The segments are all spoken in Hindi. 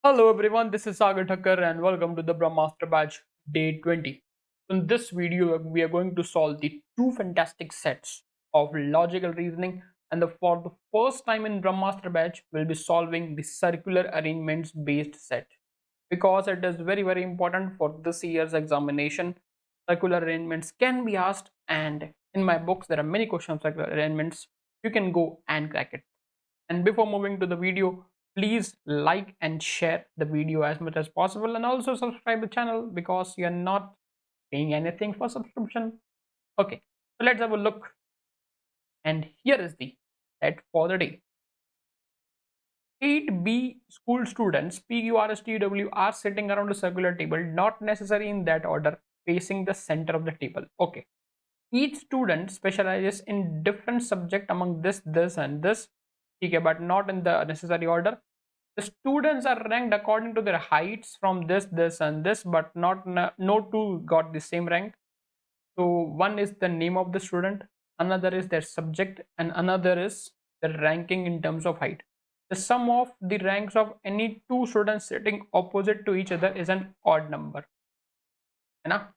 Hello everyone, this is Sagar Thakkar and welcome to the Brahmastra Batch Day 20. In this video, we are going to solve the two fantastic sets of logical reasoning, and for the first time in Brahmastra Batch, we'll be solving the circular arrangements based set because it is very important for this year's examination. Circular arrangements can be asked, and in my books, there are many questions of circular arrangements. You can go and crack it. And before moving to the video, please like and share the video as much as possible, and also subscribe the channel because you're not paying anything for subscription. Okay, so let's have a look. And here is the set for the day. 8B school students PQRSTW are sitting around a circular table, not necessary in that order, facing the center of the table. Okay, each student specializes in different subject among this and this. Okay, but not in the necessary order. The students are ranked according to their heights from this and this, but not no two got the same rank. So one is the name of the student, another is their subject, and another is the ranking in terms of height. The sum of the ranks of any two students sitting opposite to each other is an odd number. है ना?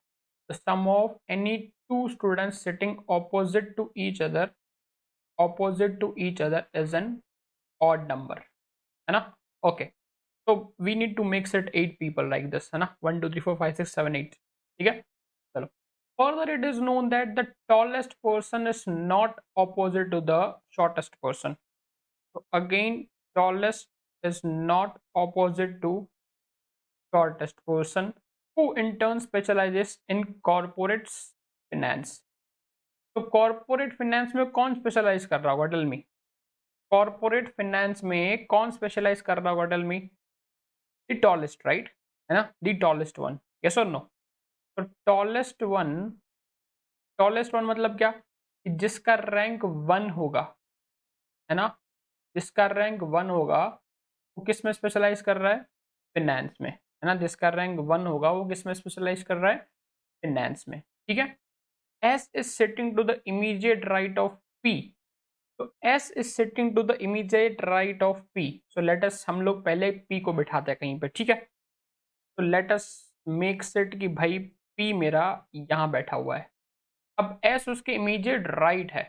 The sum of any two students sitting opposite to each other is an odd number. है ना? Okay. So we need to make set 8 people like this, है ना? 1 2 3 4 5 6 7 8. ठीक है? चलो. Further, it is known that the tallest person is not opposite to the shortest person. So again, tallest is not opposite to shortest person, who in turn specializes in corporate finance. तो कॉर्पोरेट फाइनेंस में कौन स्पेशलाइज कर रहा होगा? टेल मी. कॉर्पोरेट फाइनेंस में कौन स्पेशलाइज कर रहा होगा? Tell me. The tallest, right? है ना? The tallest one. यस और नो? तो टॉलेस्ट वन मतलब क्या? कि जिसका रैंक 1 होगा, है ना? जिसका रैंक 1 होगा वो किस में स्पेशलाइज कर रहा है? फाइनेंस में, है ना? जिसका रैंक 1 होगा वो किस में स्पेशलाइज कर रहा है? फाइनेंस में. ठीक है? S is sitting to the immediate right of P. तो S is sitting to the immediate right of P. So let us, हम लोग पहले P को बिठाते हैं कहीं पे. ठीक है? तो let us make sit कि भाई P मेरा यहाँ बैठा हुआ है. अब S उसके immediate right है,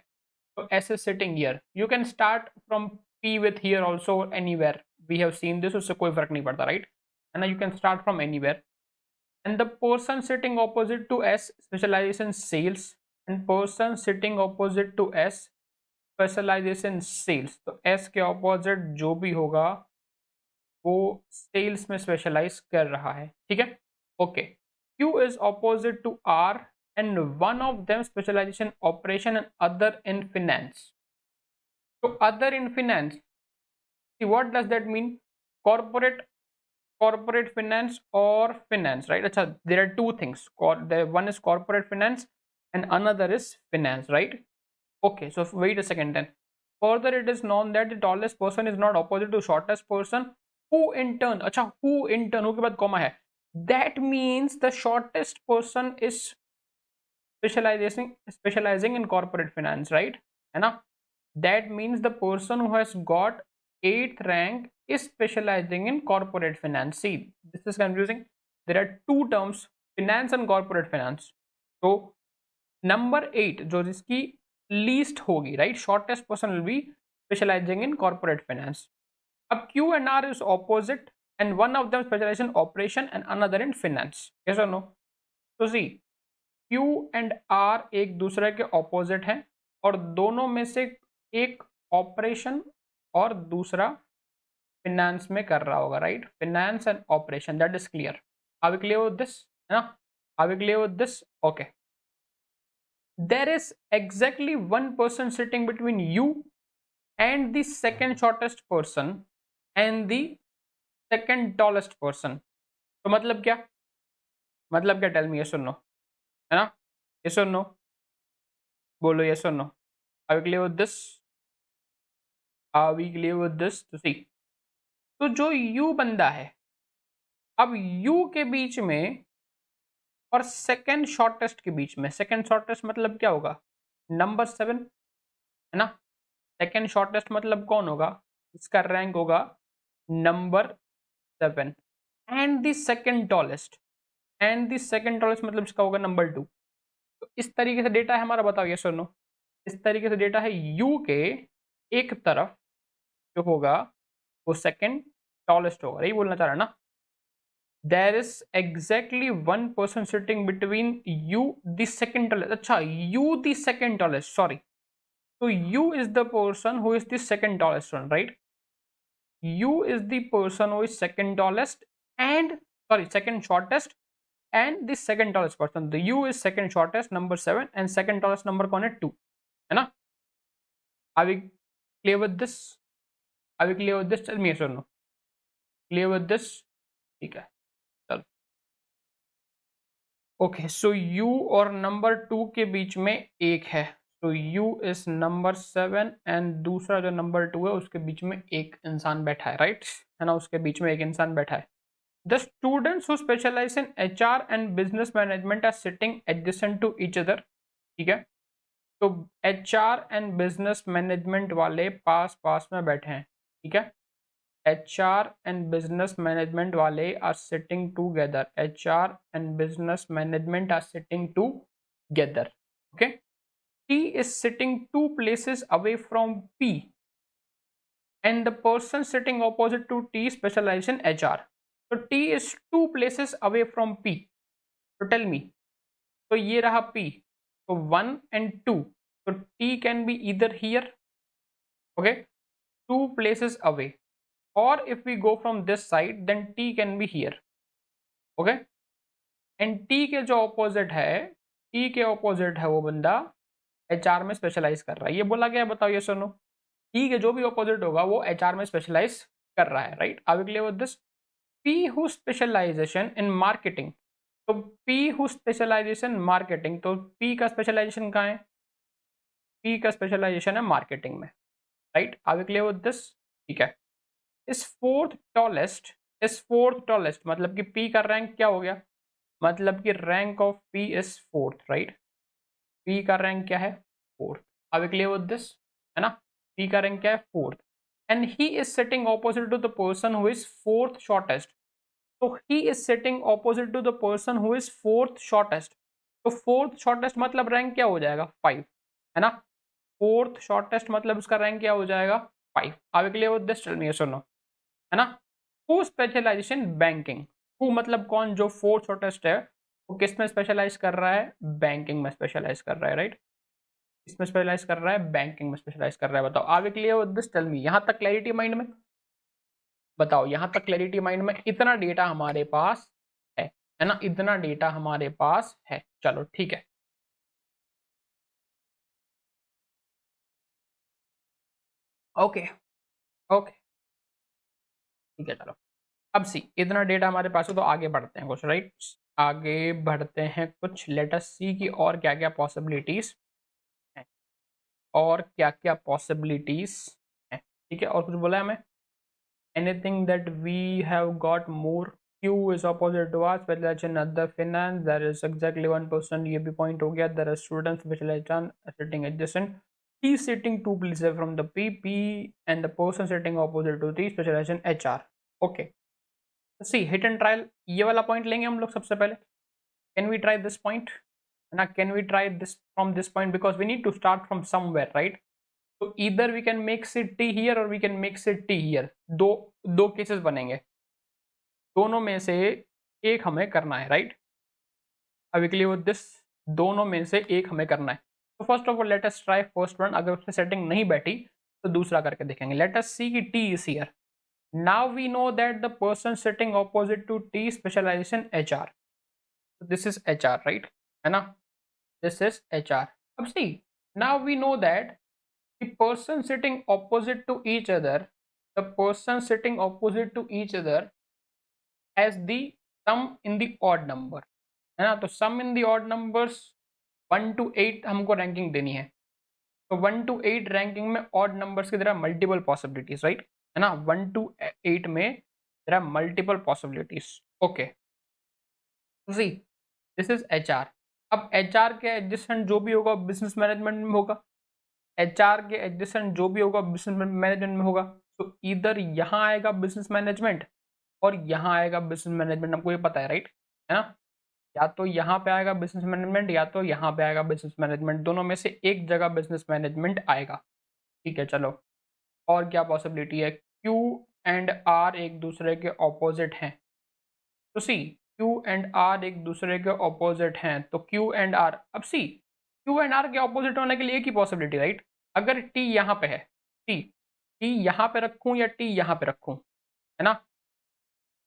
तो S is sitting here. You can start from P with here also anywhere. We have seen this. उससे कोई फर्क नहीं पड़ता, right? है ना? You can start from anywhere. And the person sitting opposite to S specializes in sales, and person sitting opposite to S specializes in sales. तो S के opposite जो भी होगा वो sales में specialize कर रहा है. ठीक है? Okay. Q is opposite to R, and one of them specializes in operation and other in finance. So other in finance. See, what does that mean? Corporate finance or finance, right? Achha, there are two things. One is corporate finance and another is finance, right? Okay, so wait a second then. Further, it is known that the tallest person is not opposite to shortest person, who in turn, who के बाद comma है. That means the shortest person is specializing in corporate finance, right? है ना? That means the person who has got 8th rank is specializing in corporate finance. See, this is confusing. There are two terms, finance and corporate finance. So number 8 जो जिसकी least होगी, right? Shortest person will be specializing in corporate finance. अब Q and R is opposite, and one of them specializes in operation and another in finance. Yes or no? So see, Q and R एक दूसरे के opposite हैं और दोनों में से एक ऑपरेशन और दूसरा फिनेंस में कर रहा होगा, right? Finance and operation, that is clear. Are we clear with this? है ना? Are we clear with this? Okay. There is exactly one person sitting between you and the second shortest person and the second tallest person. तो मतलब क्या? मतलब क्या? Tell me. यस और नो? है ना? यस और नो? बोलो यस और no. Are we clear with this? Are we clear with this? तो सी, तो जो यू बंदा है, अब यू के बीच में और सेकंड शॉर्टेस्ट के बीच में, सेकंड शॉर्टेस्ट मतलब क्या होगा? नंबर 7, है ना? सेकंड शॉर्टेस्ट मतलब कौन होगा? इसका रैंक होगा number 7 and the second tallest, मतलब इसका होगा नंबर 2। तो इस तरीके से डेटा है हमारा, बताओ ये सुनो, इस तरीके से डेटा है यू के एक तरफ जो होगा वो सेकंड टॉलेस्ट होगा, यही बोलना चाह रहा है ना। There is exactly one person sitting between you the second tallest, अच्छा you the second tallest, sorry, so you is the person who is the second tallest one, right? You is the person who is second tallest and, sorry, second shortest and the second tallest person. The you is second shortest, number 7, and second tallest number कौन है 2, है ना? Are we clear with this? Are we clear with this? Tell me yes or no. Clear with this? ठीक है, चलो। ओके, सो यू और नंबर 2 के बीच में एक है, तो u इज नंबर 7 एंड दूसरा जो नंबर 2 है उसके बीच में एक इंसान बैठा है, राइट, है ना, उसके बीच में एक इंसान बैठा है। The students who specialize in HR and business management are sitting adjacent to each other, ठीक है। तो एचआर एंड बिजनेस मैनेजमेंट वाले पास पास में बैठे हैं, ठीक है। एचआर एंड बिजनेस मैनेजमेंट वाले are sitting together, HR and business management are sitting together, okay. T is sitting 2 places away from P and the person sitting opposite to T specializes in HR. So T is 2 places away from P. So tell me, so ये रहा P, so 1 and 2, so T can be either here, okay, 2 places away, or if we go from this side then T can be here, okay, and T के जो opposite है, T के opposite है वो बंदा HR में स्पेशलाइज कर रहा है, ये बोला गया, बताओ ये सुनो, T के जो भी ऑपोजिट होगा वो HR में स्पेशलाइज कर रहा है, right. Are we clear with this? P who specialization in marketing, तो P हु स्पेशलाइजेशन मार्केटिंग, तो P का स्पेशलाइजेशन कहाँ है? P का स्पेशलाइजेशन है मार्केटिंग में, right. Are we clear with this? ठीक है। इस फोर्थ टॉलेस्ट मतलब कि P का रैंक क्या हो गया, मतलब कि rank of P is fourth, right. P का रैंक क्या है? Fourth. Are we clear with this? है ना, P का रैंक क्या है? Fourth. And he is sitting opposite to the person who is fourth shortest, तो he is sitting opposite to the person who is fourth shortest, तो फोर्थ शॉर्टेस्ट मतलब रैंक क्या हो जाएगा? 5, है ना। फोर्थ शॉर्टेस्ट मतलब उसका रैंक क्या हो जाएगा? 5। Are we clear with this? Tell me yes और नो, है ना। हु स्पेशलाइजेशन बैंकिंग, हु मतलब कौन, जो फोर्थ शॉर्टेस्ट है वो किस में स्पेशलाइज कर रहा है? बैंकिंग में स्पेशलाइज कर रहा है, राइट। इसमें स्पेशलाइज कर रहा है, बैंकिंग में स्पेशलाइज कर रहा है। बताओ are we clear with this? Tell me, यहां तक क्लैरिटी माइंड में? बताओ यहां तक क्लैरिटी माइंड में? इतना डेटा हमारे पास है ना, इतना डेटा हमारे पास है। चलो ठीक है, ओके ओके, ठीक है, चलो। अब सी, इतना डेटा हमारे पास है तो आगे बढ़ते हैं कुछ, राइट। आगे बढ़ते हैं कुछ, लेट अस सी की और क्या क्या पॉसिबिलिटीज हैं, और क्या क्या पॉसिबिलिटीज हैं, ठीक है। और कुछ बोला है हमें? anything that we have got more, Q is opposite to us, whether it's in other finance, there is exactly 1%, ये भी point हो गया, there are students specialized on sitting adjacent, T sitting 2 places from the P and the person sitting opposite to T specialized in HR, okay। See, hit and trial, ये वाला point लेंगे हम लोग सबसे पहले, can we try this point, है ना, can we try this from this point, because we need to start from somewhere, right। तो either we can make sit T here और we can make sit T here, दो दो केसेस बनेंगे, दोनों में से एक हमें करना है, राइट। अभी क्लियर विद दिस? दोनों में से एक हमें करना है। तो first of all let us try first one, अगर उसमें सेटिंग नहीं बैठी तो दूसरा करके देखेंगे। लेट अस सी की T is here, now we know that the person sitting opposite to T specialization HR, this is HR, right, है ना, दिस इज एचआर। अब see, now we know that the person sitting opposite to each other, the person sitting opposite to each other has the sum in the odd number, है ना। तो sum in the odd numbers 1 to 8 हमको रैंकिंग देनी है, तो 1 to 8 रैंकिंग में odd numbers की तरह मल्टीपल पॉसिबिलिटीज, राइट, है ना। 1 to 8 में there are multiple possibilities, okay। See, this is H R. अब एच आर के एडजस्टेंट जो भी होगा बिजनेस मैनेजमेंट में होगा, एचआर के एडजेसेंट जो भी होगा बिजनेस मैनेजमेंट में होगा, तो इधर यहाँ आएगा बिजनेस मैनेजमेंट और यहाँ आएगा बिजनेस मैनेजमेंट, हमको ये पता है राइट, है ना। या तो यहाँ पे आएगा बिजनेस मैनेजमेंट या तो यहाँ पे आएगा बिजनेस मैनेजमेंट, दोनों में से एक जगह बिजनेस मैनेजमेंट आएगा। ठीक है चलो, और क्या पॉसिबिलिटी है, क्यू एंड आर एक दूसरे के ऑपोजिट हैं, तो सी क्यू एंड आर एक दूसरे के ऑपोजिट हैं, तो क्यू एंड आर, अब सी क्यू एंड आर के ऑपोजिट होने के लिए एक ही पॉसिबिलिटी राइट, अगर टी यहाँ पे है, टी टी यहाँ पे रखूं या टी यहाँ पे रखूं, है ना।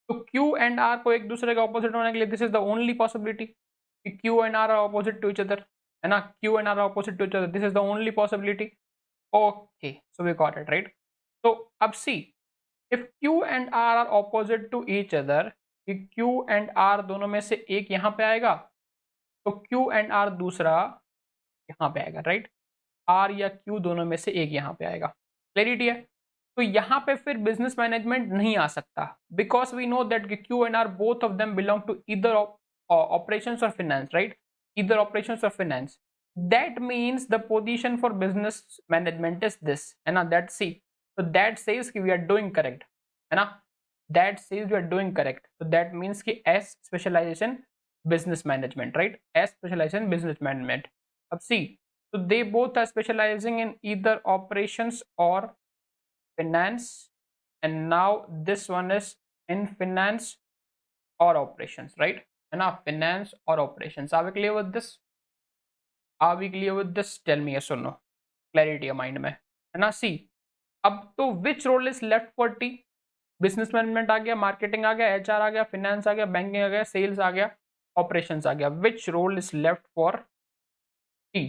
तो क्यू एंड आर को एक दूसरे के ऑपोजिट होने के लिए this is the only possibility कि Q and R opposite to each other, है ना, Q and R opposite to each other, this is the only possibility. Okay so we got it right. तो अब see if Q and R are opposite to each other, कि क्यू एंड आर दोनों में से एक यहाँ पे आएगा, तो क्यू एंड आर दूसरा यहाँ पे आएगा राइट, आर या क्यू दोनों में से एक यहाँ पे आएगा। क्लैरिटी है। तो यहाँ पे फिर बिजनेस मैनेजमेंट नहीं आ सकता, because we know that Q and R both of them belong to either operations or finance, right? Either operations or finance. That means the position for business management is this, है ना, that see, so that says कि we are doing correct, है ना, that says we are doing correct, so that means कि S specialization business management, right? S specialization business management. अब see, so they both are specializing in either operations or finance, and now this one is in finance or operations, right? है ना, finance or operations. Are we clear with this? Are we clear with this? Tell me yes or no. Clarity है माइंड में, है ना। सी अब तो which role is left for T, business management आ गया, मार्केटिंग आ गया, एचआर आ गया, फिनेंस आ गया, बैंकिंग आ गया, सेल्स आ गया, ऑपरेशंस आ गया, which role is left for T,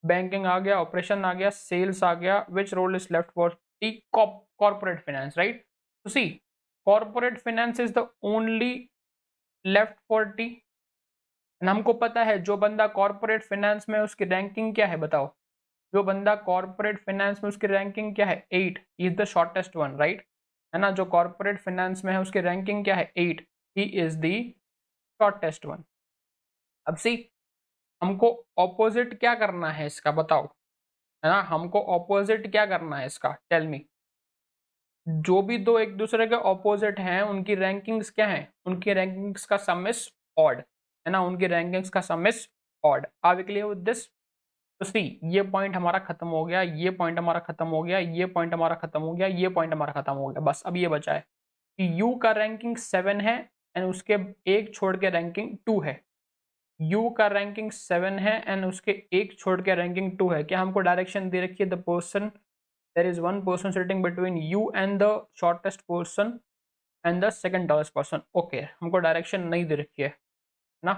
banking आ गया, ऑपरेशन आ गया, सेल्स आ गया, which role is left for T, corporate finance, right. तो see corporate finance is the only left for T, हमको पता है जो बंदा कॉर्पोरेट फाइनेंस में उसकी रैंकिंग क्या है बताओ, जो बंदा कॉर्पोरेट फाइनेंस में उसकी रैंकिंग क्या है 8 is the shortest one right, है ना, जो कॉर्पोरेट फाइनेंस में है उसकी रैंकिंग क्या है 8, he is the shortest one. अब सी हमको ऑपोजिट क्या करना है इसका बताओ, है ना, हमको ऑपोजिट क्या करना है इसका, टेल मी। जो भी दो एक दूसरे के ऑपोजिट हैं उनकी रैंकिंग्स क्या है, उनकी रैंकिंग्स का सम इज ऑड, है ना, उनकी रैंकिंग्स का sum is odd. Are we clear with this? तो सी ये पॉइंट हमारा खत्म हो गया, ये पॉइंट हमारा खत्म हो गया, ये पॉइंट हमारा खत्म हो गया, ये पॉइंट हमारा खत्म हो गया, बस अब ये बचा है कि यू का रैंकिंग 7 है एंड उसके एक छोड़ के रैंकिंग 2 है, यू का रैंकिंग 7 है एंड उसके एक छोड़ के रैंकिंग 2 है। क्या हमको डायरेक्शन दे रखी है, the person, there is one person sitting between you and the shortest person and the second tallest person, okay, हमको डायरेक्शन नहीं दे रखी है ना।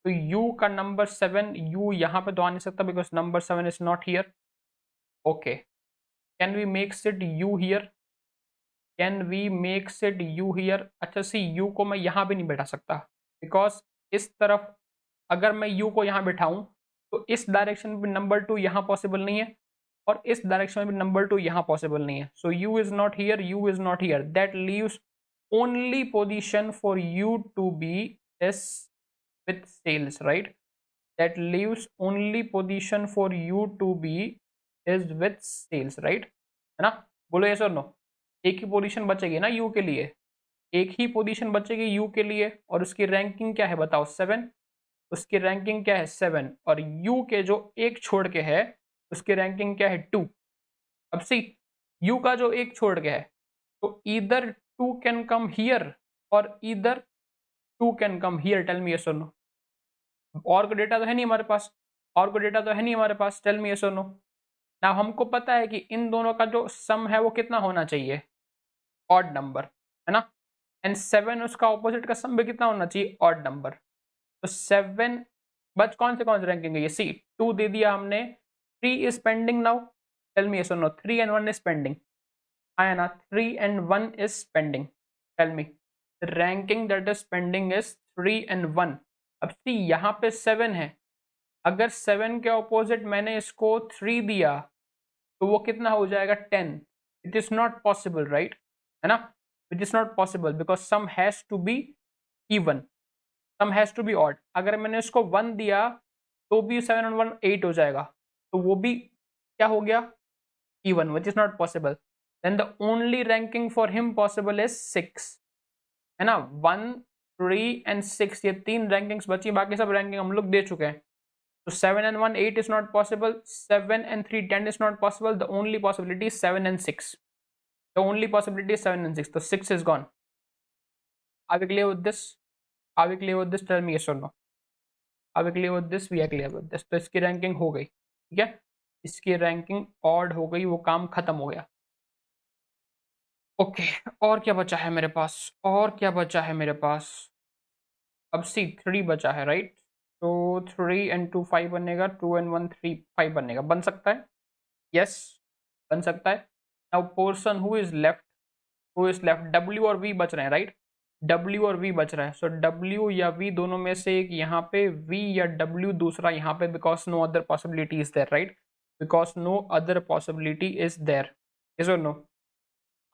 तो u का नंबर 7, u यहाँ पे तो आ नहीं सकता because number 7 is not here, okay, can we make sit u here, can we make sit u here, अच्छा सी u को मैं यहाँ भी नहीं बैठा सकता बिकॉज इस तरफ अगर मैं u को यहाँ बिठाऊं तो इस डायरेक्शन में नंबर 2 यहाँ पॉसिबल नहीं है और इस डायरेक्शन में भी नंबर 2 यहाँ पॉसिबल नहीं है, सो u is not here, u is not here, that leaves only position for you to be is with sales, right? That leaves only position for you to be is with sales, right? है ना, बोलो yes or no? एक ही पोजीशन बचेगी ना यू के लिए, एक ही पोजीशन बचेगी यू के लिए और उसकी रैंकिंग क्या है बताओ 7, उसकी रैंकिंग क्या है 7 और यू के जो एक छोड़ के है उसकी रैंकिंग क्या है 2। अब सी यू का जो एक छोड़ के है तो इधर 2 कैन कम हियर और इधर 2 can come here, tell me yes और नो। और कोई डेटा तो है नहीं हमारे पास, और कोई डेटा तो है नहीं हमारे पास, टेल मी यस और नो। ना हमको पता है कि इन दोनों का जो सम है वो कितना होना चाहिए, ऑड नंबर, है ना, एंड 7 उसका ऑपोजिट का सम भी कितना होना चाहिए, ऑड नंबर। तो 7 बच कौन से रैंकिंग है ये, सी 2 दे दिया हमने, 3 is pending now, tell me yes और नो, 3 एंड 1 इज पेंडिंग, आया ना, 3 and 1 is pending, tell me ranking that is pending is 3 and 1। अब सी यहाँ पे 7 है, अगर 7 के ऑपोजिट मैंने इसको 3 दिया तो वो कितना हो जाएगा 10, it is not possible right, है ना, it is not possible because sum has to be even, sum has to be odd. अगर मैंने इसको 1 दिया तो भी 7 और 1 8 हो जाएगा, तो वो भी क्या हो गया even, which is not possible. then the only ranking for him possible is 6, है ना। 1, 3 and 6 ये 3 रैंकिंग्स बची, बाकी सब रैंकिंग हम लोग दे चुके हैं। तो 7 and 1 8 is not possible, 7 and 3 10 is not possible, the only possibility is 7 and 6, the only possibility is 7 and 6, so 6 is gone. Are we clear with this? Are we clear with this? Tell me yes or no. Are we clear with this? We are clear with this. तो इसकी रैंकिंग हो गई, ठीक है, इसकी रैंकिंग ऑड हो गई, वो काम खत्म हो गया। ओके, और क्या बचा है मेरे पास, और क्या बचा है मेरे पास, अब सी 3 बचा है, राइट। तो 3 and 2 5 बनेगा, 2 and 1 3 5 बनेगा, बन सकता है, यस बन सकता है। Now person who is left W और वी बच रहे हैं, राइट। डब्ल्यू और वी बच रहा है, सो डब्ल्यू या वी दोनों में से एक यहाँ पे, वी या डब्ल्यू दूसरा यहाँ पे, because no other possibility is there, right, because no other possibility is there, yes और no.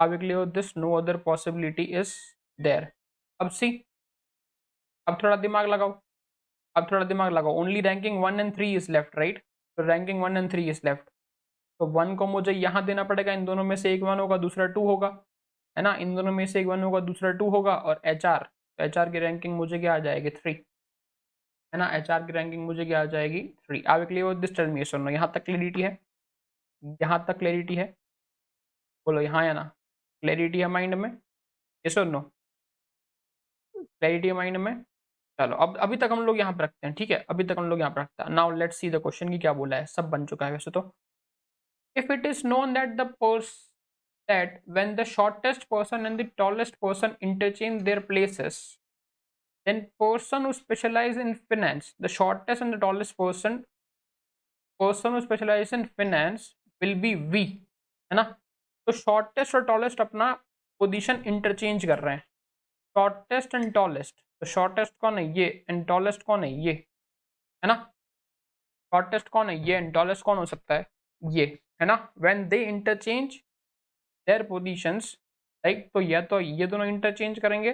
Are we clear with this? No other possibility is there. अब सी, अब थोड़ा दिमाग लगाओ, अब थोड़ा दिमाग लगाओ, only ranking 1 and 3 is left, right. तो रैंकिंग 1 and 3 इज लेफ्ट, तो 1 को मुझे यहाँ देना पड़ेगा, इन दोनों में से एक 1 होगा, दूसरा 2 होगा, है ना, इन दोनों में से एक 1 होगा, दूसरा 2 होगा, और एच आर, तो एच आर की रैंकिंग मुझे क्या आ जाएगी 3, है ना, एच आर की रैंकिंग मुझे क्या आ जाएगी 3। Are we clear with this? Tell me yes और नो। यहाँ तक क्लैरिटी है, यहाँ तक क्लैरिटी है, बोलो यहाँ या ना, क्लैरिटी है माइंड में, यस और नो, क्लैरिटी है माइंड में। चलो अब अभी तक हम लोग यहाँ पे रखते हैं, ठीक है, अभी तक हम लोग यहाँ पे रखते हैं। Now let's see the question की क्या बोला है, सब बन चुका है वैसे तो। If it is known that the person that when the shortest person and the tallest person interchange their places, then person who specialize in finance, the shortest and the tallest person who specialize in finance will be V, है ना। तो shortest और tallest अपना पोजीशन इंटरचेंज कर रहे हैं, शॉर्टेस्ट एंड टॉलेस्ट, तो शॉर्टेस्ट कौन है ये, एंड टॉलेस्ट कौन है ये, है ना, शॉर्टेस्ट कौन है ये, एंड टॉलेस्ट कौन हो सकता है ये, है ना। When they interchange their positions, right, तो या तो ये दोनों इंटरचेंज करेंगे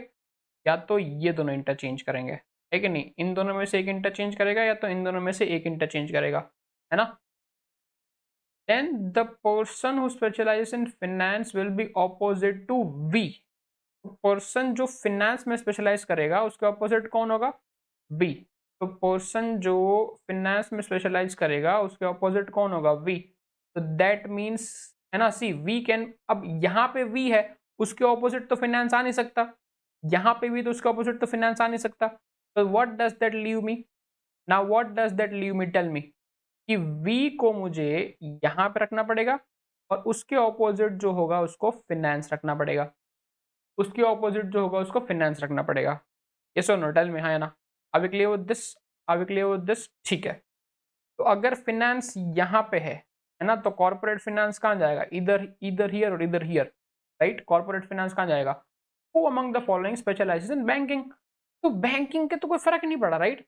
या तो ये दोनों इंटरचेंज करेंगे, है कि नहीं, इन दोनों में से एक इंटरचेंज करेगा या तो इन दोनों में से एक इंटरचेंज करेगा, है ना। then the person who specializes in finance will be opposite to V, person जो फिनेंस में स्पेशलाइज करेगा उसके ऑपोजिट कौन होगा, बी। तो पर्सन जो फिनेंस में स्पेशलाइज करेगा उसके ऑपोजिट कौन होगा, वी। तो दैट मींस, है ना, सी वी कैन, अब यहाँ पे वी है, उसके ऑपोजिट तो फिनेंस आ नहीं सकता, यहाँ पे भी तो उसके ऑपोजिट तो फिनेंस आ नहीं सकता, तो what does that leave me, now what does that leave me, tell me, कि वी को मुझे यहाँ पे रखना पड़ेगा और उसके ऑपोजिट जो होगा उसको फिनेंस रखना पड़ेगा, उसके ऑपोजिट जो होगा उसको फिनेंस रखना पड़ेगा, यस और नो, टेल मी, हाँ या ना। Are we clear with this? Are we clear with this? ठीक है, तो अगर फिनेंस यहाँ पे है ना, तो कॉर्पोरेट फिनेंस कहाँ जाएगा, इधर इधर हियर और इधर हियर, राइट। कॉर्पोरेट फिनेंस कहाँ जाएगा, who among the following specialises in banking, तो बैंकिंग के तो कोई फर्क नहीं पड़ा, राइट,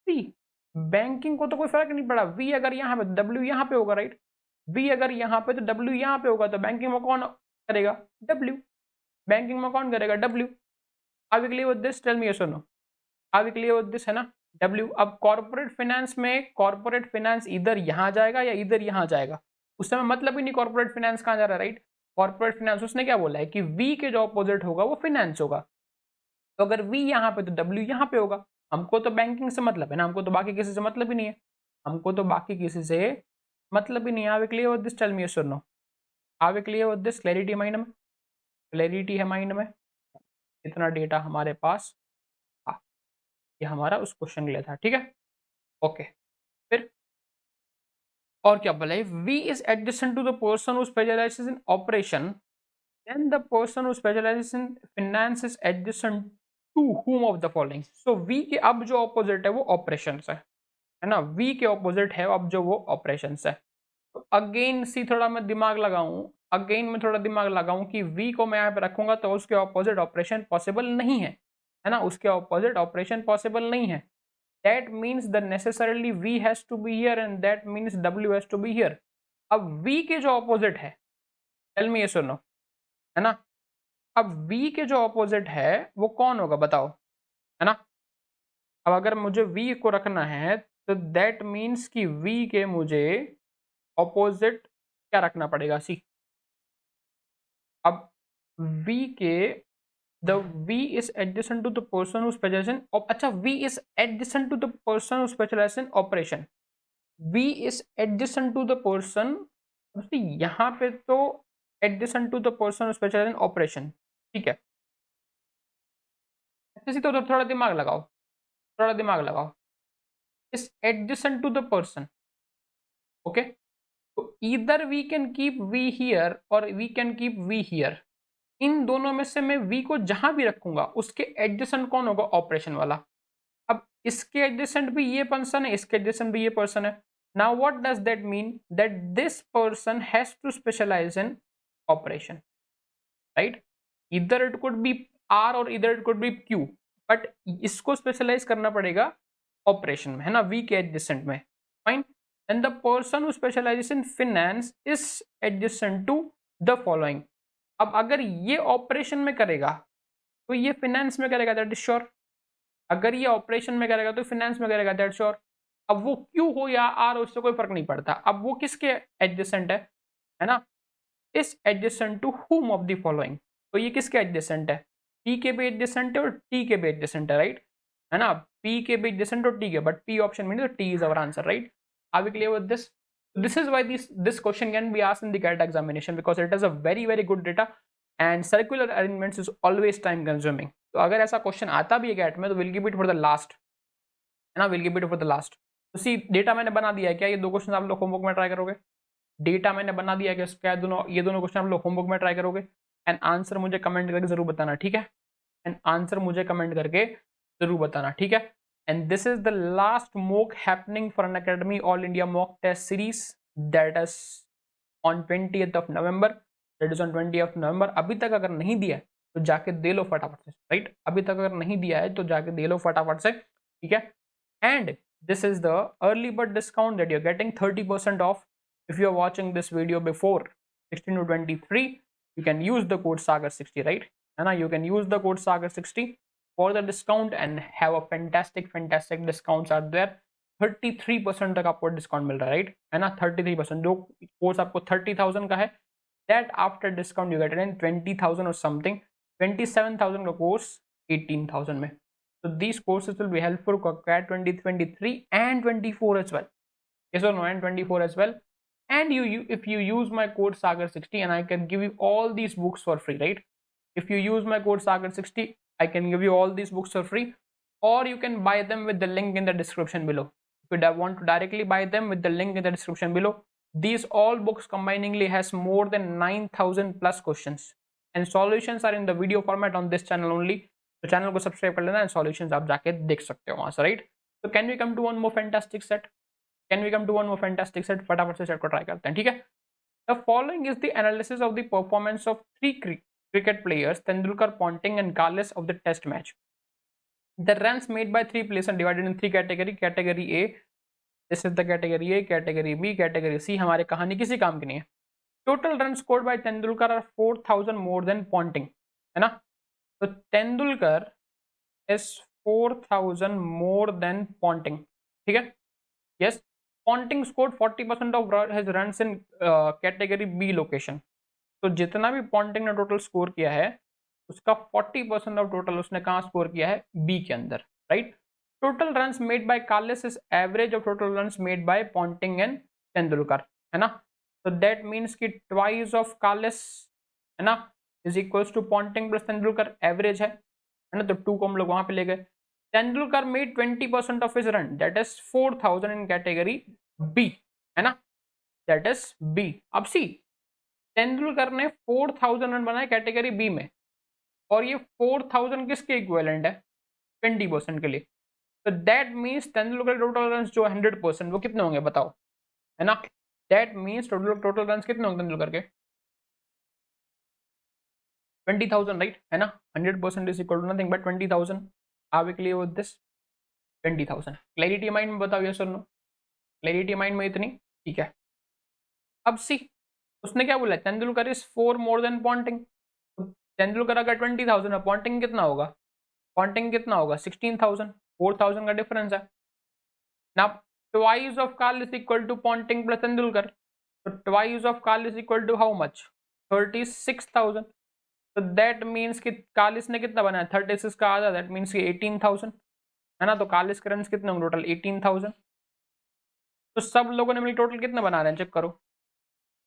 सी बैंकिंग को तो कोई फर्क नहीं पड़ा, वी अगर यहाँ पे डब्ल्यू यहाँ पे होगा, राइट, वी अगर यहाँ पे तो डब्ल्यू यहाँ पे होगा, तो बैंकिंग में कौन करेगा, डब्ल्यू, बैंकिंग में कौन करेगा, W. Are we clear with this? Tell me yes और no. Are we clear with this, है ना, डब्ल्यू। अब कॉर्पोरेट फाइनेंस में कॉर्पोरेट फाइनेंस इधर यहाँ जाएगा या इधर यहाँ जाएगा, उस समय मतलब ही नहीं कॉर्पोरेट फाइनेंस कहाँ जा रहा है, राइट। कॉर्पोरेट फाइनेंस उसने क्या बोला है कि वी के जो अपोजिट होगा वो फाइनेंस होगा, तो अगर वी यहाँ पे तो डब्ल्यू यहाँ पे होगा। हमको तो बैंकिंग से मतलब है ना, हमको तो बाकी किसी से मतलब ही नहीं है, हमको तो बाकी किसी से मतलब ही नहीं है। Are we clear with this? Tell me yes और no. Are we clear with this? Clarity mind में, क्लैरिटी है माइंड में, इतना डेटा हमारे पास, हाँ, ये हमारा उस क्वेश्चन के लिए था, ठीक है, ओके। फिर और क्या बोला है, V is adjacent to the person who specializes in operation, then the person who specializes in finance is adjacent to whom of the following. So V के अब जो ऑपोजिट है वो ऑपरेशंस है ना, वी के ऑपोजिट है अब जो वो ऑपरेशंस है। तो अगेन सी थोड़ा मैं दिमाग लगाऊं, अगेन मैं थोड़ा दिमाग लगाऊं कि वी को मैं यहाँ पे रखूंगा तो उसके ऑपोजिट ऑपरेशन पॉसिबल नहीं है ना, उसके ऑपोजिट ऑपरेशन पॉसिबल नहीं है, that means the necessarily v has to be here and that means w has to be here। अब v के जो ऑपोजिट है, टेल मी यस और नो, है ना, अब v के जो ऑपोजिट है वो कौन होगा बताओ, है ना। अब अगर मुझे v को रखना है तो दैट मीन्स कि v के मुझे ऑपोजिट क्या रखना पड़ेगा, सी अब V के the V is adjacent to the person who specializes in अच्छा V is adjacent to the person who specializes in operation. V is adjacent to the person, यहाँ पे तो adjacent to the person who specializes in operation, ठीक है। तो थोड़ा दिमाग लगाओ, थोड़ा दिमाग लगाओ, is adjacent to the person, okay, तो either we can keep V here or we can keep V here, इन दोनों में से मैं V को जहां भी रखूंगा उसके एडजेसेंट कौन होगा, ऑपरेशन वाला। अब इसके एडजेसेंट भी ये पर्सन है, इसके एडजेसेंट भी ये पर्सन है। Now what does that mean, that this person has to specialize in operation, right. इधर इट कुड बी R और इधर it could be Q, but इसको स्पेशलाइज करना पड़ेगा ऑपरेशन में, है ना, V के एडजेसेंट में, fine. And the person who specializes in finance is adjacent to the following. अब अगर ये ऑपरेशन में करेगा तो ये फाइनेंस में करेगा, दैट इज श्योर। अगर ये ऑपरेशन में करेगा तो फाइनेंस में करेगा, दैट श्योर। अब वो क्यू हो या आर, उससे कोई फर्क नहीं पड़ता। अब वो किसके एडजेसेंट है ना, is adjacent to whom of the following. तो ये किसके एडजेसेंट है, पी के भी एडजेसेंट है और टी के भी एडजेसेंट है, राइट, है ना, पी के भी एडजेसेंट और टी के, but P option mean T is our answer, right. Are we clear with this? This is why this question can be asked in the CAT examination because it is a very good data and circular arrangements is always time consuming. तो अगर ऐसा क्वेश्चन आता भी है कैट में तो will keep it for the last, है ना, will keep it for the last. तो सी डेटा मैंने बना दिया है, क्या ये दो क्वेश्चन आप लोग होमवर्क में ट्राई करोगे? डेटा मैंने बना दिया है, क्या ये दोनों क्वेश्चन आप लोग होमवर्क में ट्राई करोगे? एंड आंसर मुझे कमेंट करके जरूर बताना, ठीक है, एंड आंसर मुझे कमेंट करके जरूर बताना, ठीक है। And this is the last mock happening for Unacademy All India Mock Test Series that is on 20th of November. That is on 20th of November. अभी तक अगर नहीं दिया है तो जाके दे लो फटाफट से, राइट। अभी तक अगर नहीं दिया है तो जाके दे लो फटाफट से, ठीक है। And this is the early bird discount that you're getting 30% off if you're watching this video before 16 to 23. You can use the code Sagar60, right? And you can use the code Sagar60 for the discount and have a fantastic discounts are there। 33% तक आपको डिस्काउंट मिल रहा है, राइट, है ना, 33%। जो कोर्स आपको 30,000 का है, that after discount you get it in 20,000 और समथिंग। 27,000 का कोर्स 18,000 में। So these courses will be helpful for CAT 2023 and 24 as well. Yes or no? And 24 as well. And if you use my code Sagar60, and I can give you all these books for free, right? If you use my code Sagar60, I can give you all these books for free, or you can buy them with the link in the description below. If you want to directly buy them with the link in the description below, these all books combiningly has more than 9,000 plus questions, and solutions are in the video format on this channel only. तो चैनल को सब्सक्राइब कर लेना, एंड सॉल्यूशंस आप जाके देख सकते हो वहां से, राइट। तो can we come to one more fantastic set, can we come to one more fantastic set, फटाफट से सेट को ट्राई करते हैं, ठीक है। The following is the analysis of the performance of 3 cricket players Tendulkar, Ponting and Kallis of the test match. The runs made by 3 players are divided in 3 categories. Category A, this is the category A, category B, category C। हमारे कहानी किसी काम की नहीं है। Total runs scored by Tendulkar are 4,000 more than Ponting, है ना। तो Tendulkar is 4,000 more than Ponting, ठीक है। Yes, Ponting scored 40% of his runs in category B location। तो जितना भी पॉन्टिंग ने टोटल स्कोर किया है उसका 40% ऑफ टोटल उसने कहाँ स्कोर किया है, बी के अंदर, right. Total runs made by Kallis is average of total runs made by Ponting and Tendulkar, है ना। तो दैट मीन्स कि ट्वाइस ऑफ कार्लिस, है ना, is equals to Ponting plus Tendulkar, average है ना। तो 2 को हम लोग वहां पे ले गए। Tendulkar made 20% of his run, that is 4,000 in category B, है ना, दैट इज बी। अब सी, तेंदुलकर ने 4,000 रन बनाए कैटेगरी बी में, और ये 4,000 किसके इक्विवेलेंट है, 20% के लिए। तो that means Tendulkar total run जो 100%, वो कितने होंगे बताओ, है ना। दैट मीन्स टोटल रन कितने होंगे तेंदुलकर के, 20,000, राइट, है ना। 100% is equal to nothing but 20,000। Are we clear with this? 20,000 clarity mind में बताओ, यस और नो? क्लैरिटी माइंड में इतनी, ठीक है। अब सी, उसने क्या बोला, Tendulkar is 4 more than Ponting. Tendulkar अगर 20,000 है, पॉन्टिंग कितना होगा, पॉन्टिंग कितना होगा 16,000, 4,000 का डिफरेंस है ना। Twice of Kallis is equal to Ponting plus Tendulkar. तो twice of Kallis is equal to how much, 36,000। तो दैट मीन्स कि कालिस ने कितना बनाया, 36 का आधा, दैट मीन्स कि 18,000 है ना। तो कालिस के रन्स कितने होंगे टोटल, 18,000। तो सब लोगों ने मिलकर टोटल कितना बना रहे हैं, चेक करो,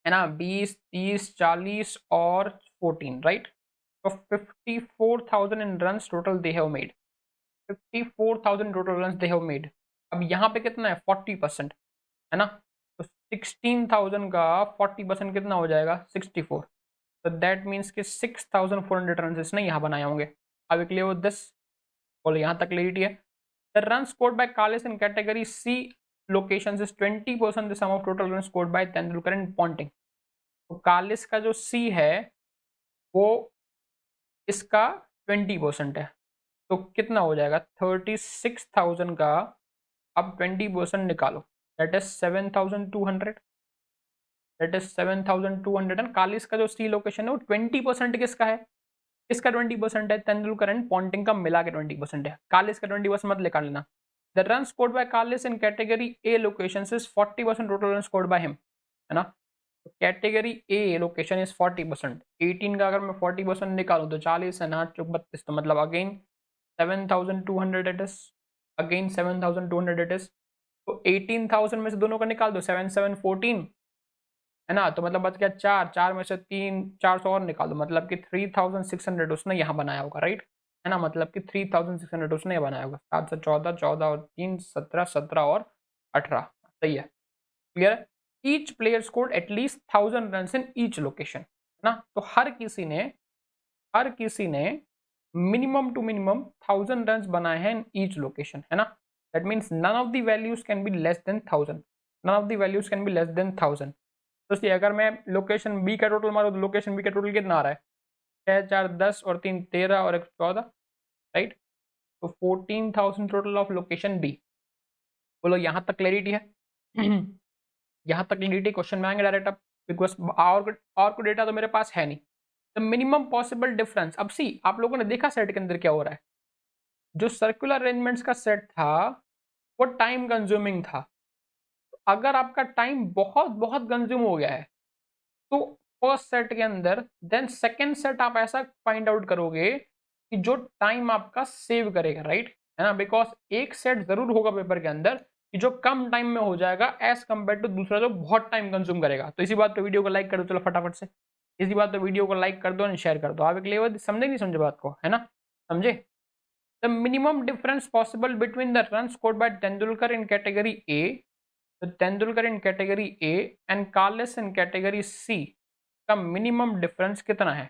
है ना, 20, 30, 40 और 14, राइट। तो 54,000 in runs total they have made, 54,000 total runs they have made. अब यहाँ पे कितना है, 40%, है ना। तो 16,000 का 40% कितना हो जाएगा, 64। तो दैट मीन्स कि 6,400 रन इसने यहाँ बनाए होंगे। अब क्लियर विद दिस, बोलो यहाँ तक क्लियरिटी है। The run scored by Kallis in category C locations is 20% the sum of total run scored by Tendulkar and Ponting. तो कालिस का जो सी है वो इसका 20% है, तो कितना हो जाएगा, 36,000 का अब 20% निकालो, that is 7,200, that is 7,200। And Kallis का जो सी लोकेशन है वो 20% किसका है, इसका 20% है, तेंदुलकर एंड पॉन्टिंग का मिला के 20% है, कालिस का 20% मत निकाल लेना। The run scored by Kallis in category A location is 40% total run scored by him, है ना। तो कैटेगरी ए लोकेशन इज 40%, 18 का अगर मैं 40% निकालूं तो 40 है ना, 32, तो मतलब again 7,200 it is, again 7,200 it is. तो 18,000 में से दोनों का निकाल दो, 7 7 14, है ना। तो मतलब बच गया 4, 4 में से 3, 400 और निकाल दो, मतलब कि 3,600 उसने यहाँ बनाया होगा, राइट, है ना। मतलब कि 3,600 उसने यहाँ बनाया होगा। 7 से 14, 14 और 3 17, 17 और 18, सही है, क्लियर है। Each player scored at least 1,000 run in each location, है ना। तो हर किसी ने मिनिमम टू मिनिमम 1,000 रन बनाए हैं इन ईच लोकेशन, है ना। That means none of the values can be less than 1,000, none of the values can be less than 1,000। तो इसलिए अगर मैं लोकेशन बी का टोटल मारूँ तो लोकेशन बी का टोटल कितना आ रहा है, 6 4 10 और 3 13 और 1 14, राइट। तो 14,000 टोटल ऑफ लोकेशन बी। बोलो यहाँ तक क्लैरिटी है। यहाँ तक क्लैरिटी, क्वेश्चन में आएंगे डायरेक्ट अब, बिकॉज और कोई डेटा तो मेरे पास है नहीं। द मिनिमम पॉसिबल डिफरेंस, अब सी आप लोगों ने देखा सेट के अंदर क्या हो रहा है, जो सर्कुलर अरेंजमेंट्स का सेट था वो टाइम कंज्यूमिंग था। अगर आपका टाइम बहुत बहुत कंज्यूम हो गया है तो फर्स्ट सेट के अंदर, देन सेकंड सेट आप ऐसा फाइंड आउट करोगे कि जो टाइम आपका सेव करेगा, राइट, है ना। बिकॉज एक सेट जरूर होगा पेपर के अंदर कि जो कम टाइम में हो जाएगा एज कंपेयर टू दूसरा जो बहुत टाइम कंज्यूम करेगा। तो इसी बात पे वीडियो को लाइक कर दो, चलो फटाफट से, इसी बात पे वीडियो को लाइक कर दो एंड शेयर कर दो। आप एक लेवल समझे नहीं समझे बात को, है ना, समझे। The minimum difference possible between the run scored by Tendulkar in category A, Tendulkar in category A and Kallis in category C का मिनिमम डिफरेंस कितना है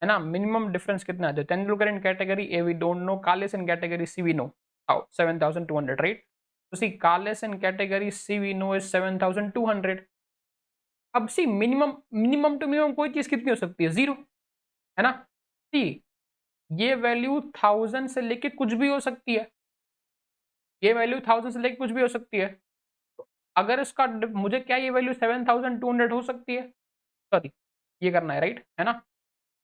ना, मिनिमम डिफरेंस कितना है। तो Tendulkar in category A we don't know, Kallis in category C we know, how 7,200, right. तो see Kallis in category C we know is 7,200। अब सी मिनिमम टू मिनिमम कोई चीज कितनी हो सकती है, 0, है ना। सी ये वैल्यू 1,000 से लेके कुछ भी हो सकती है, ये वैल्यू 1,000 से लेके कुछ भी हो सकती है। तो अगर इसका मुझे क्या ये वैल्यू 7,200 हो सकती है, सॉरी ये करना है, राइट, है ना।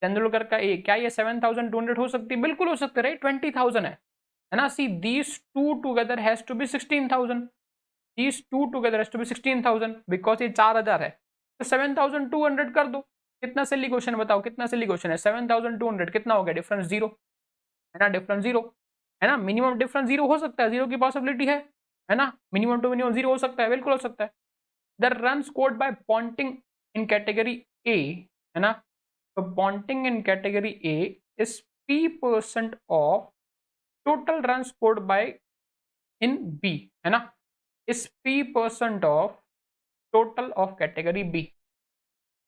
तेंदुलकर का ए क्या ये 7,200 हो सकती है, बिल्कुल हो सकती है, राइट, 20,000 है ना। See these two together has to be 16,000, these two together has to be 16,000 because ये 4,000 है। तो 7,200 कर दो, कितना सिली क्वेश्चन बताओ, कितना सिली क्वेश्चन है, 7,200 कितना हो गया, डिफरेंस 0, है ना, डिफरेंस 0, है ना। मिनिमम डिफरेंस 0 हो सकता है, 0 की पॉसिबिलिटी है ना। मिनिमम टू मिनिमम 0 हो सकता है, बिल्कुल हो सकता है। The run scored by Ponting in category A, है ना। तो Ponting in category A is P% of total run scored by in B, है ना, is P% of total of category B.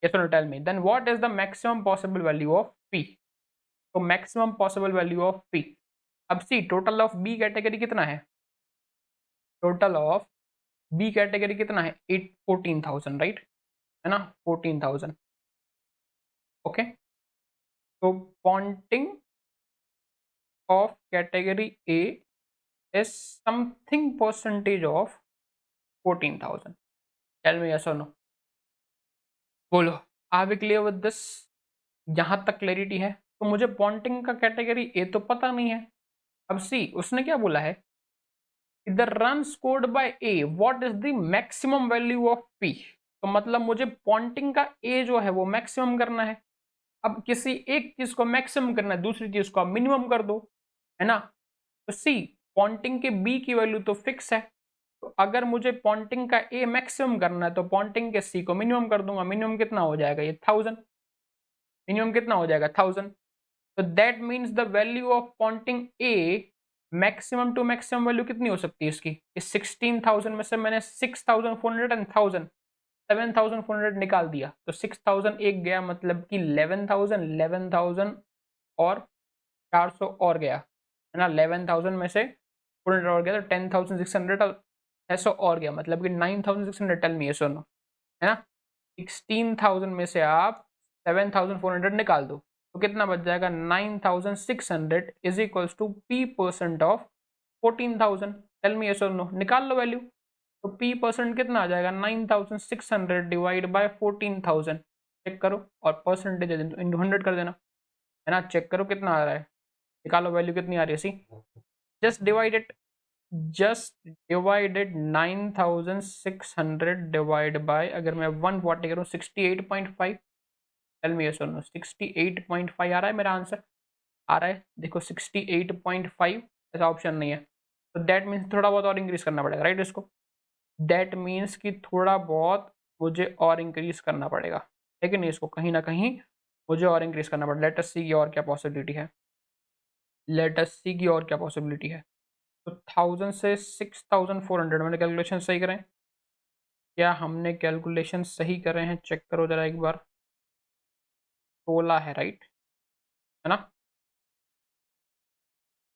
yes or no, tell me then what is the maximum possible value of P। तो maximum possible value of P, अब सी टोटल ऑफ बी कैटेगरी कितना है, टोटल ऑफ बी कैटेगरी कितना है, 14,000, राइट, है ना, 14,000, ओके। तो Ponting of category A is something percentage of 14,000, tell me yes और नो, बोलो are we clear with this, यहां तक क्लैरिटी है। तो मुझे पॉन्टिंग का कैटेगरी ए तो पता नहीं है। अब सी उसने क्या बोला है, the run scored bye A what is the maximum value of P. तो मतलब मुझे पॉन्टिंग का ए जो है वो मैक्सिमम करना है। अब किसी एक चीज को मैक्सिमम करना है, दूसरी चीज को आप मिनिमम कर दो, है ना। तो सी, पॉन्टिंग के बी की वैल्यू तो फिक्स है, तो अगर मुझे पॉन्टिंग का ए मैक्सिमम करना है तो पॉन्टिंग के सी को मिनिमम कर दूंगा। मिनिमम कितना हो जाएगा, ये 1000। मिनिमम कितना हो जाएगा, 1000। तो that means the value of Ponting A maximum to maximum value कितनी हो सकती है इसकी, इस 16000 में से मैंने 6400 एंड 1000 7400 निकाल दिया, तो 6000 एक गया, मतलब कि 11000 और 400 और गया, है ना। 11000 में से 400 और गया तो 10600 और 600 और गया, मतलब कि 9600। टेल मी यस और नो, है ना। 16000 में से आप 7400 निकाल दो तो कितना बच जाएगा, 9600 is equals to P percent of 14000। Tell me yes और नो, निकाल लो वैल्यू। तो पी परसेंट कितना आ जाएगा, 9600 डिवाइड बाय 14000। चेक करो और परसेंटेज इंटू 100 कर देना, है ना। चेक करो कितना आ रहा है, निकालो वैल्यू कितनी आ रही है। See, just divided, just divided 9600 divide by, अगर मैं 140 करूँ 68.5। टेल मी यस और नो, 68.5 आ रहा है मेरा आंसर, आ रहा है देखो 68.5। ऐसा ऑप्शन नहीं है, तो दैट मीन्स थोड़ा बहुत और इंक्रीज करना पड़ेगा, राइट इसको। दैट मीन्स कि थोड़ा बहुत मुझे और इंक्रीज करना पड़ेगा, लेकिन इसको कहीं ना कहीं मुझे और इंक्रीज करना पड़ेगा। लेट अस सी की और क्या पॉसिबिलिटी है, लेट अस सी की और क्या पॉसिबिलिटी है। तो 1000 से 6400, मैंने कैलकुलेशन सही करें, क्या हमने कैलकुलेशन सही करे हैं, चेक करो जरा एक बार। 16 है, राइट, है ना।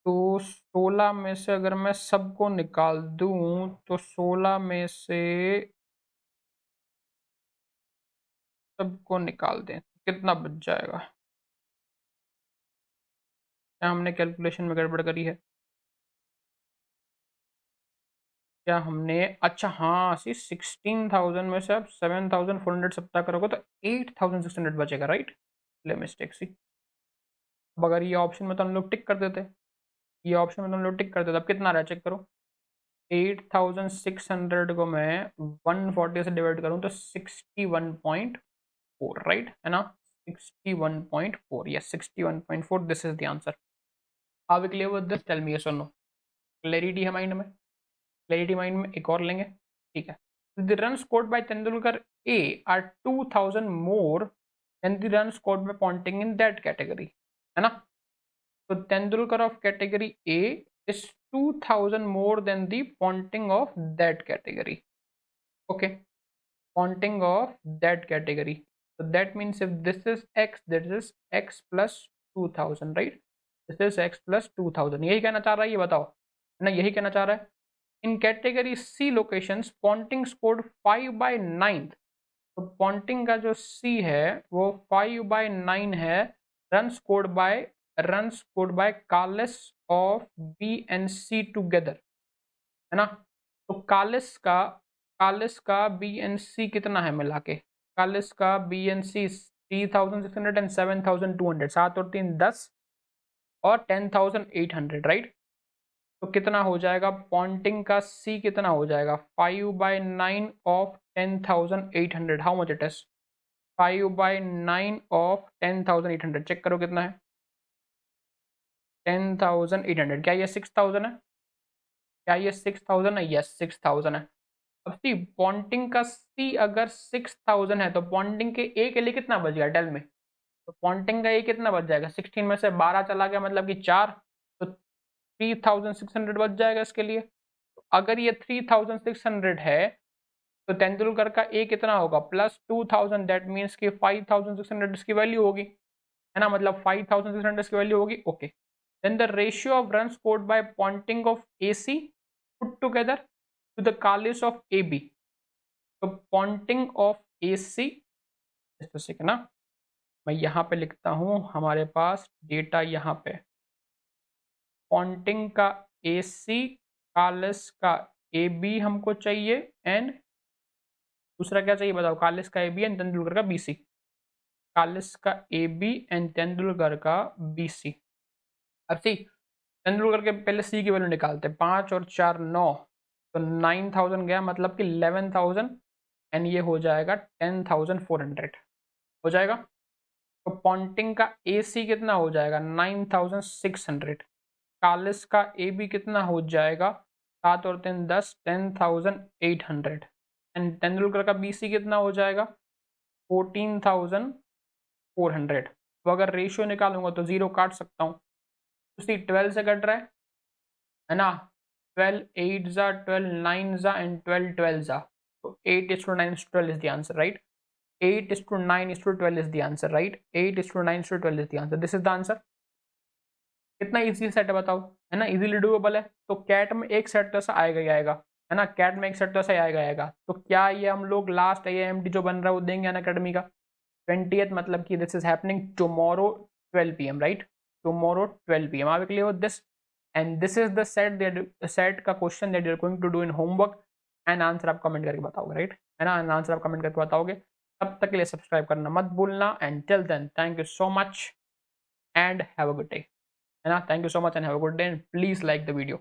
तो 16 में से अगर मैं सबको निकाल दूं तो 16 में से सबको निकाल दें कितना बच जाएगा, क्या हमने कैलकुलेशन में गड़बड़ करी है, क्या हमने, अच्छा हाँ सी, 16000 में से आप 7400 सप्ताह करोगे तो 8600 बचेगा, राइट। ले मिस्टेक सी। अब अगर ये ऑप्शन में तो हम लोग टिक कर देते, ये ऑप्शन में तो हम लोग टिक कर देते, अब कितना रहा चेक करो। 8600 को मैं 140 से डिवाइड करूं तो 61.4, राइट, है ना। 61.4, yes 61.4, this is the answer. How we clear with this, tell me yes और नो। क्लैरिटी है माइंड में, क्लैरिटी माइंड में, एक और लेंगे, ठीक है। The run scored by Tendulkar A are 2000 more than the run scored by Ponting in that category, है ना। तो Tendulkar of category A is 2000 more than the Ponting of that category. Okay, Ponting of that category. So that means if this is x, this is x plus 2000, right? This is x plus 2000. यही कहना चाह रहा है, ये बताओ, है ना, यही कहना चाह रहा है। In category C locations, Ponting scored 5 by 9. तो Ponting का जो C है वो 5 by 9 है, run scored by Carles of B and C together, है ना। तो कालिस का बी एन सी कितना है मिला के, कालिस का बी एन सी 3600 एंड 7200, 7 और 3 10 और 10800, राइट। तो कितना हो जाएगा, पॉन्टिंग का सी कितना हो जाएगा, 5 by 9 of 10800, how much it is, 5 by 9 of 10800, check करो कितना है, 10800। क्या ये 6000 है, क्या ये 6000 है, यस 6000 है। अब सी, पॉन्टिंग का सी अगर 6000 है तो पॉन्टिंग के ए के लिए कितना बच गया, टेल में। तो पॉन्टिंग का ए कितना बच जाएगा, 16 में से 12 चला गया, मतलब कि 4, तो 3600 बच जाएगा इसके लिए। तो अगर ये 3600 है तो तेंदुलकर का ए कितना होगा, प्लस 2000, दैट मीन्स की 5600 इसकी वैल्यू होगी, है ना, मतलब 5600 इसकी वैल्यू होगी। Okay, then the ratio of run scored by Ponting of A C put together to the Kallis of A B. तो पॉन्टिंग ऑफ ए सी, है ना, मैं यहाँ पे लिखता हूँ, हमारे पास डेटा यहाँ पे, पॉन्टिंग का ए सी, कालिस का ए बी हमको चाहिए, एंड दूसरा क्या चाहिए बताओ, कालिस का ए बी एंड तेंदुलकर का बी सी, कालिस का ए बी एंड तेंदुलकर का बी सी। अब सी, तेंदुलकर के पहले सी की वैल्यू निकालते हैं, 5 और 4 9, तो 9000 गया, मतलब कि 11000 एंड ये हो जाएगा 10,400 हो जाएगा। तो पॉन्टिंग का AC कितना हो जाएगा 9,600। कालिस का AB कितना हो जाएगा 7 और 3 10 10,800 एंड तेंदुलकर का BC कितना हो जाएगा 14,400। तो अगर रेशियो निकालूंगा तो 0 काट सकता हूँ, उसी 12 से कट रहा है ना। 12 8 जा 12 9 जा एंड 12 12 जा, तो 8:9:12 is the answer, right? 8:9:12 is the answer, right? 8:9:12 is the answer. This is the answer. कितना इजी सेट है बताओ, है ना, इजीली डूएबल है। तो कैट में एक सेट तो ऐसा आएगा ही आएगा, है ना, कैट में एक सेट तो ऐसा ही आएगा आएगा। तो क्या ये हम लोग लास्ट AIMT जो बन रहा है वो देंगे अनअकैडमी का 20th, मतलब कि this is happening tomorrow 12 PM, right? Tomorrow 12 PM। Are we clear with this? And this is the set का question that you are going to do in homework, and answer आप कमेंट करके बताओगे, राइट? है ना, एंड आंसर आप कमेंट करके बताओगे। तब तक के लिए सब्सक्राइब करना मत भूलना, and till then thank you so much and have a good day, है ना। Thank you so much and have a good day, and please like the video.